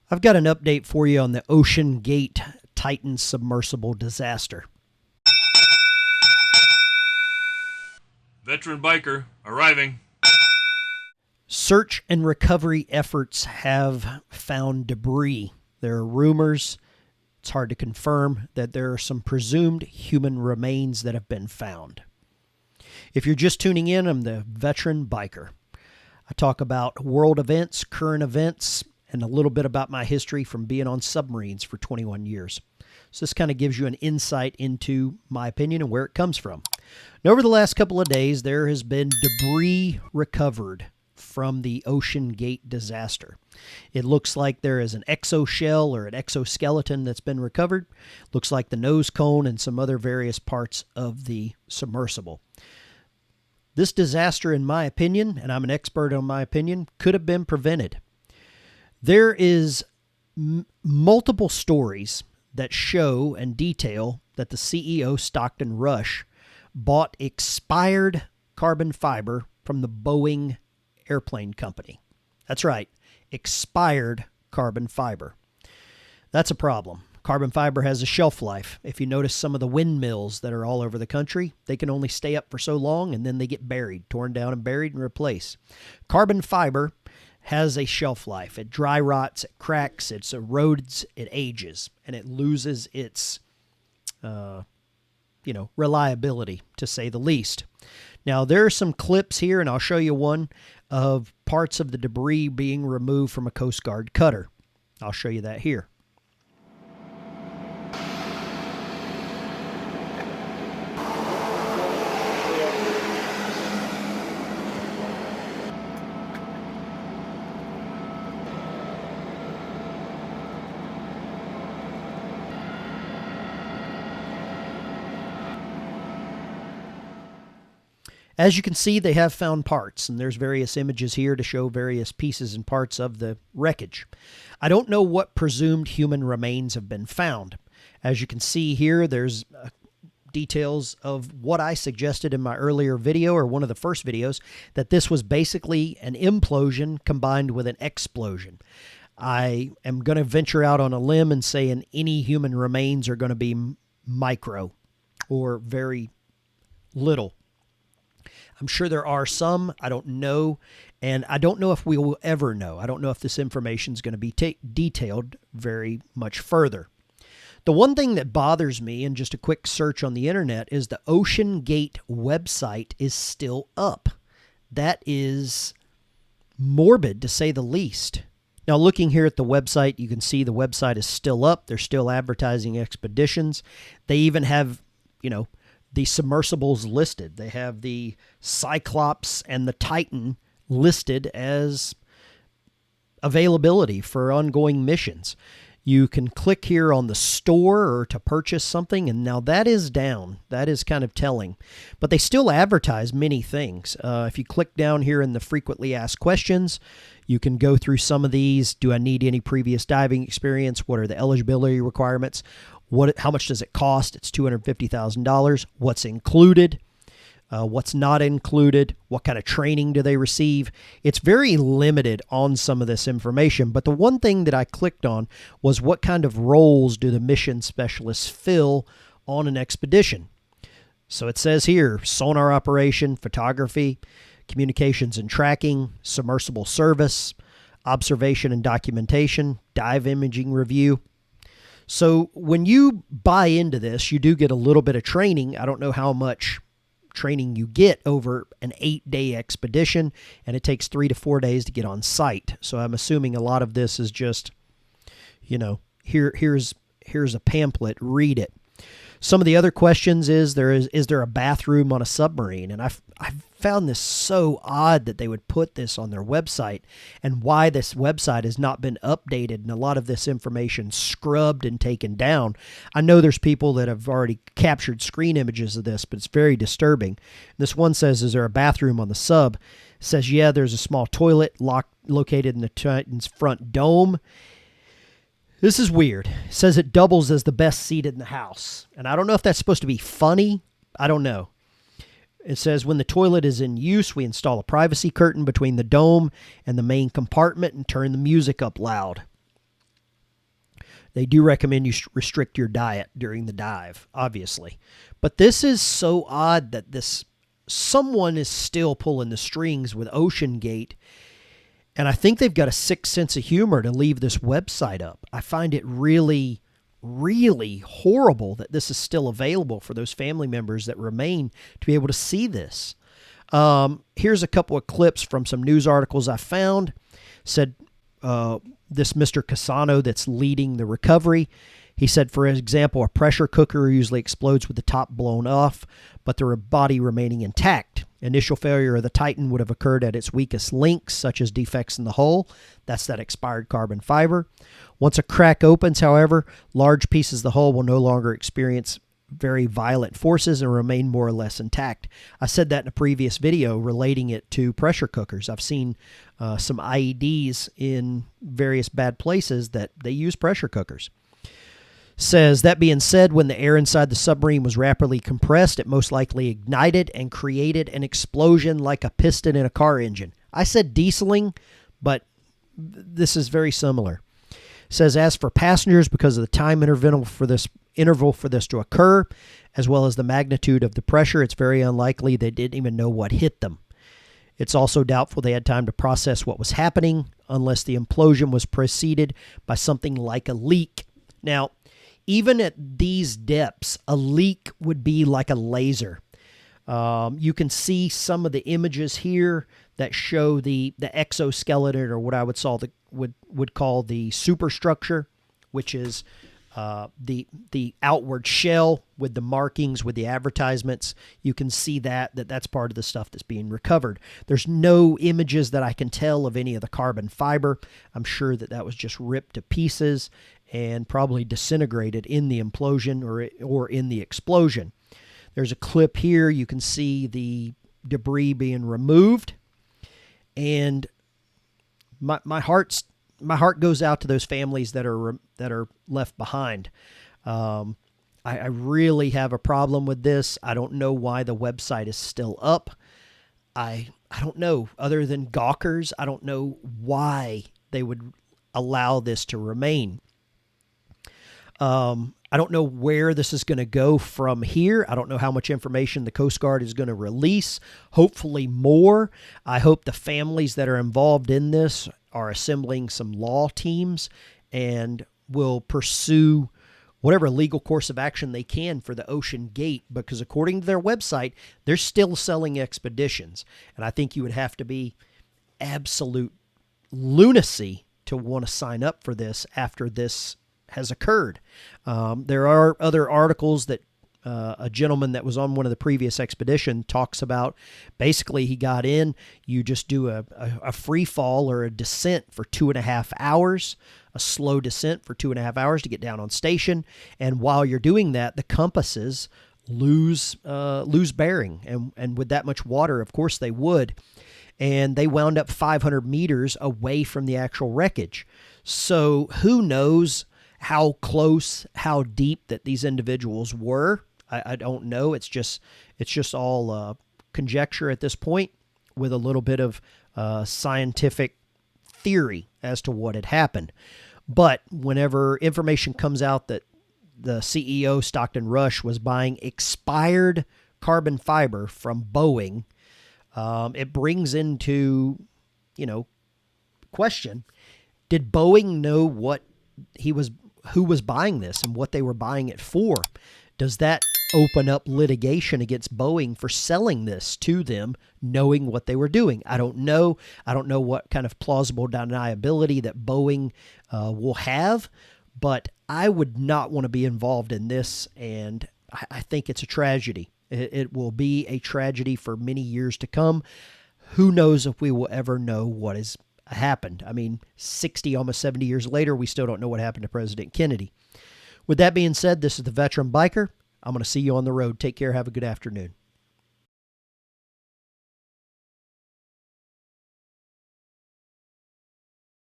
I've got an update for you on the OceanGate TITAN submersible disaster. VeteranBiker arriving. Search and recovery efforts have found debris. There are rumors, it's hard to confirm, that there are some presumed human remains that have been found. If you're just tuning in, I'm the VeteranBiker. I talk about world events, current events, and a little bit about my history from being on submarines for 21 years. So this kind of gives you an insight into my opinion and where it comes from. And over the last couple of days, there has been debris recovered from the OceanGate disaster. It looks like there is an exoshell or an exoskeleton that's been recovered. Looks like the nose cone and some other various parts of the submersible. This disaster, in my opinion, and I'm an expert on my opinion, could have been prevented. There is multiple stories that show and detail that the CEO, Stockton Rush, bought expired carbon fiber from the Boeing airplane company. That's right, expired carbon fiber. That's a problem. Carbon fiber has a shelf life. If you notice some of the windmills that are all over the country, they can only stay up for so long and then they get buried, torn down and buried and replaced. Carbon fiber has a shelf life. It dry rots, it cracks, it erodes, it ages, and it loses its reliability, to say the least. Now, there are some clips here, and I'll show you one of parts of the debris being removed from a Coast Guard cutter. I'll show you that here. As you can see, they have found parts, and there's various images here to show various pieces and parts of the wreckage. I don't know what presumed human remains have been found. As you can see here, there's details of what I suggested in my earlier video, or one of the first videos, that this was basically an implosion combined with an explosion. I am going to venture out on a limb and say any human remains are going to be micro or very little. I'm sure there are some. I don't know, and I don't know if we will ever know. I don't know if this information is going to be detailed very much further. The one thing that bothers me, in just a quick search on the internet, is the OceanGate website is still up. That is morbid, to say the least. Now, looking here at the website, you can see the website is still up. They're still advertising expeditions. They even have, the submersibles listed. They have the Cyclops and the Titan listed as availability for ongoing missions. You can click here on the store or to purchase something, and now that is down. That is kind of telling. But they still advertise many things. If you click down here in the frequently asked questions, you can go through some of these. Do I need any previous diving experience? What are the eligibility requirements? How much does it cost? It's $250,000. What's included? What's not included? What kind of training do they receive? It's very limited on some of this information, but the one thing that I clicked on was what kind of roles do the mission specialists fill on an expedition? So it says here, sonar operation, photography, communications and tracking, submersible service, observation and documentation, dive imaging review. So when you buy into this, you do get a little bit of training. I don't know how much training you get over an 8-day expedition, and it takes 3 to 4 days to get on site. So I'm assuming a lot of this is just, here's a pamphlet, read it. Some of the other questions is there a bathroom on a submarine? And I've found this so odd that they would put this on their website, and why this website has not been updated and a lot of this information scrubbed and taken down. I know there's people that have already captured screen images of this, but it's very disturbing. This one says, is there a bathroom on the sub? It says, yeah, there's a small toilet located in the Titan's front dome. This is weird. It says it doubles as the best seat in the house. And I don't know if that's supposed to be funny. I don't know. It says when the toilet is in use, we install a privacy curtain between the dome and the main compartment and turn the music up loud. They do recommend you restrict your diet during the dive, obviously. But this is so odd that someone is still pulling the strings with OceanGate, and I think they've got a sick sense of humor to leave this website up. I find it really, really horrible that this is still available for those family members that remain to be able to see this. Here's a couple of clips from some news articles I found. Said this Mr. Casano that's leading the recovery. He said, for example, a pressure cooker usually explodes with the top blown off, but the body remaining intact. Initial failure of the Titan would have occurred at its weakest links, such as defects in the hull. That's that expired carbon fiber. Once a crack opens, however, large pieces of the hull will no longer experience very violent forces and remain more or less intact. I said that in a previous video relating it to pressure cookers. I've seen some IEDs in various bad places that they use pressure cookers. Says, that being said, when the air inside the submarine was rapidly compressed, it most likely ignited and created an explosion like a piston in a car engine. I said dieseling, but this is very similar. Says, as for passengers, because of the time interval for this to occur, as well as the magnitude of the pressure, it's very unlikely they didn't even know what hit them. It's also doubtful they had time to process what was happening unless the implosion was preceded by something like a leak. Now, even at these depths, a leak would be like a laser. You can see some of the images here that show the exoskeleton, or what I would call the superstructure, which is the outward shell with the markings, with the advertisements. You can see that's part of the stuff that's being recovered. There's no images that I can tell of any of the carbon fiber. I'm sure that was just ripped to pieces and probably disintegrated in the implosion or in the explosion. There's a clip here. You can see the debris being removed, and my heart goes out to those families that are left behind. I really have a problem with this. I don't know why the website is still up. I don't know. Other than gawkers, I don't know why they would allow this to remain. I don't know where this is going to go from here. I don't know how much information the Coast Guard is going to release. Hopefully more. I hope the families that are involved in this are assembling some law teams and will pursue whatever legal course of action they can for the OceanGate, because according to their website, they're still selling expeditions. And I think you would have to be absolute lunacy to want to sign up for this after this has occurred. There are other articles that a gentleman that was on one of the previous expedition talks about. Basically, he got in, you just do a free fall or a descent for 2.5 hours, a slow descent for 2.5 hours to get down on station. And while you're doing that, the compasses lose bearing. And with that much water, of course they would. And they wound up 500 meters away from the actual wreckage. So who knows how close, how deep that these individuals were. I don't know. It's just all conjecture at this point, with a little bit of scientific theory as to what had happened. But whenever information comes out that the CEO, Stockton Rush, was buying expired carbon fiber from Boeing, it brings into, question, did Boeing know who was buying this and what they were buying it for? Does that open up litigation against Boeing for selling this to them, knowing what they were doing? I don't know. I don't know what kind of plausible deniability that Boeing will have, but I would not want to be involved in this, and I think it's a tragedy. It will be a tragedy for many years to come. Who knows if we will ever know what has happened. I mean, 60, almost 70 years later, we still don't know what happened to President Kennedy. With that being said, this is the Veteran Biker. I'm going to see you on the road. Take care. Have a good afternoon.